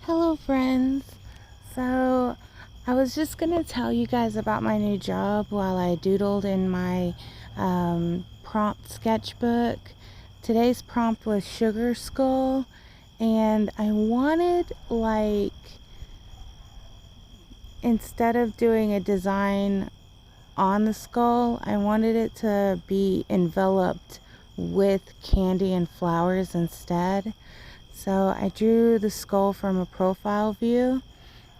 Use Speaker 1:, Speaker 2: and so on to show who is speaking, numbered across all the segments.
Speaker 1: Hello friends. So I was just gonna tell you guys about my new job while I doodled in my prompt sketchbook. Today's prompt was sugar skull, and I wanted, like, instead of doing a design on the skull, I wanted it to be enveloped with candy and flowers instead. So I drew the skull from a profile view,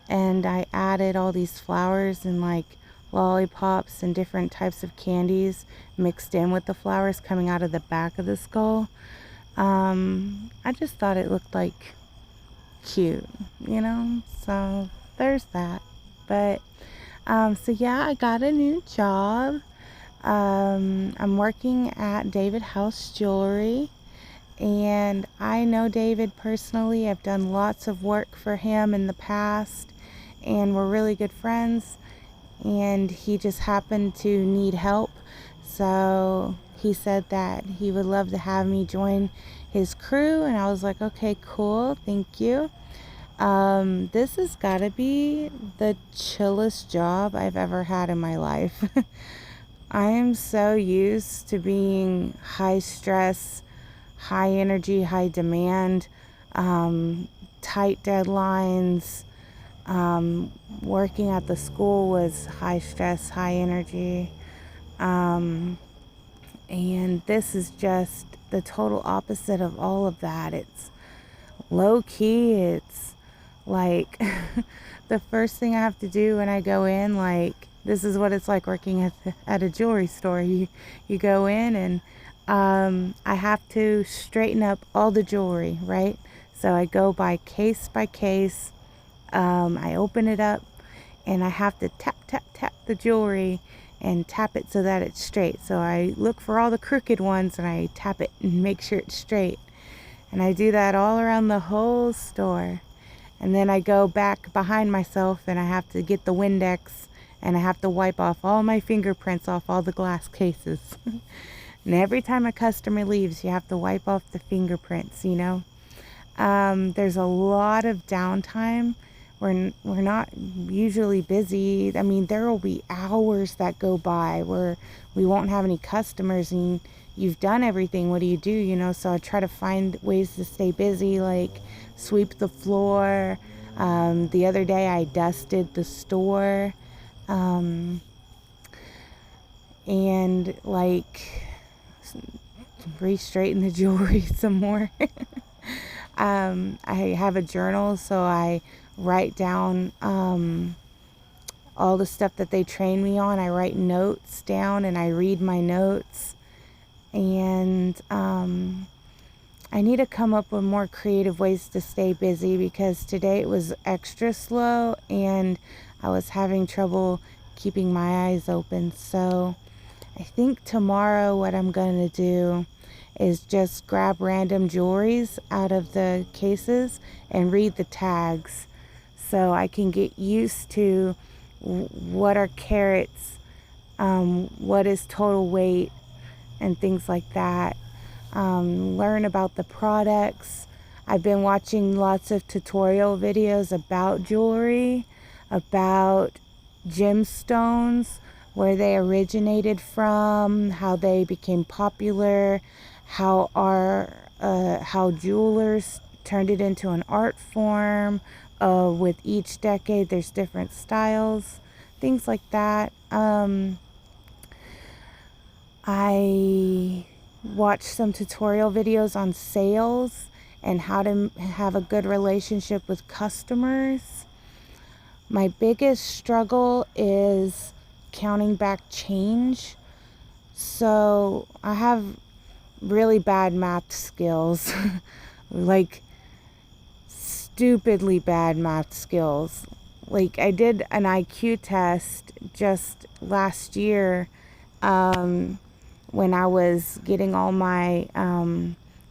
Speaker 1: and I added all these flowers and like lollipops and different types of candies mixed in with the flowers coming out of the back of the skull. I just thought it looked like cute, so there's that. But so yeah, I got a new job. I'm working at David House Jewelry, and I know David personally. I've done lots of work for him in the past, and we're really good friends, and he just happened to need help, so he said that he would love to have me join his crew, and I was like, okay, cool, thank you. This has got to be the chillest job I've ever had in my life. I am so used to being high stress, high energy, high demand, tight deadlines. Working at the school was high stress, high energy. And this is just the total opposite of all of that. It's low key. It's like the first thing I have to do when I go in, like, this is what it's like working at a jewelry store. You go in, and I have to straighten up all the jewelry, right? So I go by case. I open it up, and I have to tap, tap, tap the jewelry and tap it so that it's straight. So I look for all the crooked ones, and I tap it and make sure it's straight. And I do that all around the whole store. And then I go back behind myself, and I have to get the Windex, and I have to wipe off all my fingerprints off all the glass cases. And every time a customer leaves, you have to wipe off the fingerprints, There's a lot of downtime. We're not usually busy. I mean, there will be hours that go by where we won't have any customers, and you've done everything. What do you do, So I try to find ways to stay busy, like sweep the floor. The other day I dusted the store, and like re-straighten the jewelry some more. I have a journal, so I write down all the stuff that they train me on. I write notes down, and I read my notes. And I need to come up with more creative ways to stay busy, because today it was extra slow, and I was having trouble keeping my eyes open. So I think tomorrow what I'm going to do is just grab random jewelries out of the cases and read the tags, so I can get used to what are carats, what is total weight, and things like that. Learn about the products. I've been watching lots of tutorial videos about jewelry, about gemstones, where they originated from, how they became popular, how jewelers turned it into an art form. With each decade, there's different styles, things like that. I watched some tutorial videos on sales and how to have a good relationship with customers. My biggest struggle is counting back change. So I have really bad math skills, like stupidly bad math skills. Like, I did an IQ test just last year, when I was getting all my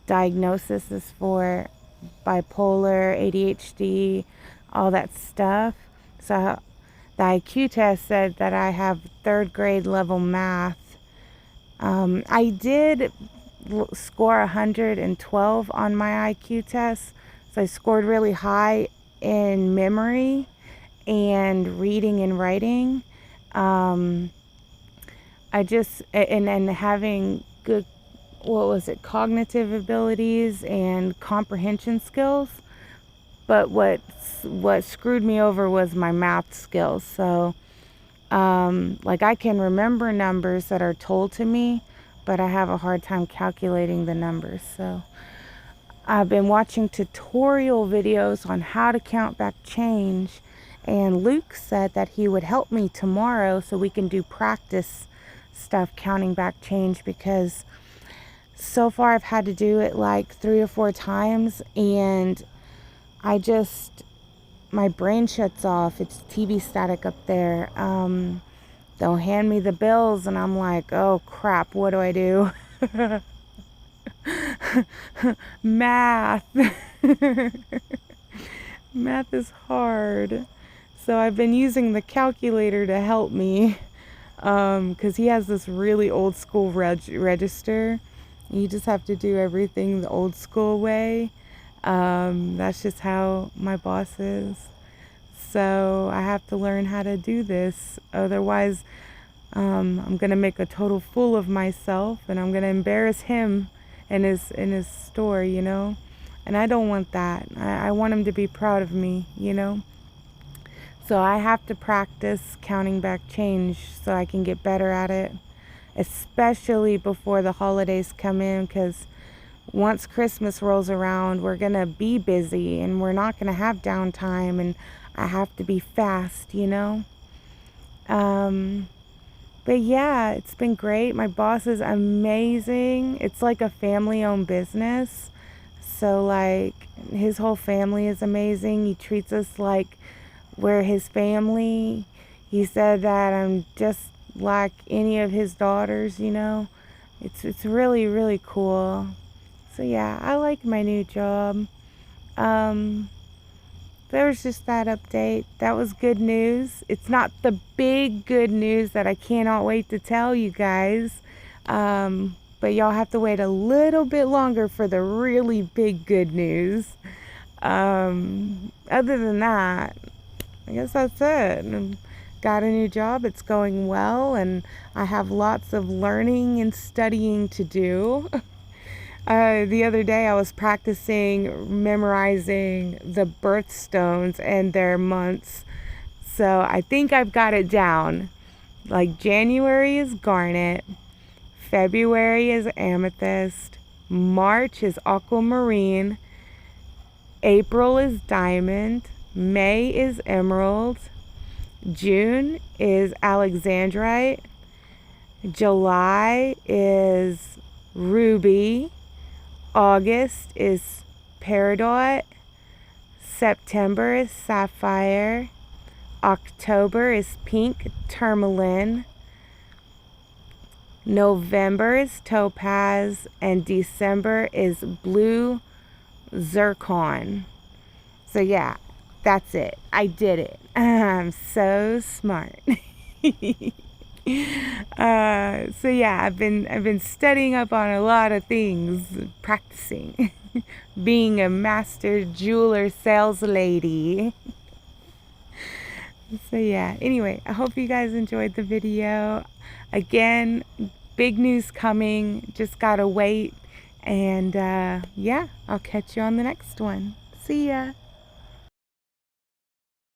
Speaker 1: diagnoses for bipolar, ADHD, all that stuff. So the IQ test said that I have third grade level math. I did score 112 on my IQ test, so I scored really high in memory and reading and writing. I just, and having good, what was it, cognitive abilities and comprehension skills. But what screwed me over was my math skills. So, like, I can remember numbers that are told to me, but I have a hard time calculating the numbers. So I've been watching tutorial videos on how to count back change, and Luke said that he would help me tomorrow so we can do practice stuff counting back change, because so far I've had to do it like 3 or 4 times, and my brain shuts off. It's TV static up there. They'll hand me the bills and I'm like, oh crap, what do I do? Math. Math is hard. So I've been using the calculator to help me, because he has this really old school register. You just have to do everything the old school way. That's just how my boss is. So I have to learn how to do this. Otherwise, I'm gonna make a total fool of myself, and I'm gonna embarrass him in his store, you know. And I don't want that. I want him to be proud of me, you know. So I have to practice counting back change so I can get better at it, especially before the holidays come in, because once Christmas rolls around, we're gonna be busy and we're not gonna have downtime, and I have to be fast, you know. But yeah, it's been great. My boss is amazing. It's like a family-owned business. So like, his whole family is amazing. He treats us like we're his family. He said that I'm just like any of his daughters, you know. It's really, really cool. So yeah, I like my new job. There was just that update. That was good news. It's not the big good news that I cannot wait to tell you guys. But y'all have to wait a little bit longer for the really big good news. Other than that, I guess that's it. Got a new job. It's going well, and I have lots of learning and studying to do. The other day I was practicing memorizing the birthstones and their months. So I think I've got it down. Like, January is garnet, February is amethyst, March is aquamarine, April is diamond, May is emerald, June is alexandrite, July is ruby, August is peridot, September is sapphire, October is pink tourmaline, November is topaz, and December is blue zircon. So yeah, that's it. I did it. I'm so smart. So yeah, I've been studying up on a lot of things, practicing being a master jeweler sales lady. So yeah, anyway, I hope you guys enjoyed the video. Again, big news coming, just gotta wait. And yeah, I'll catch you on the next one. See ya.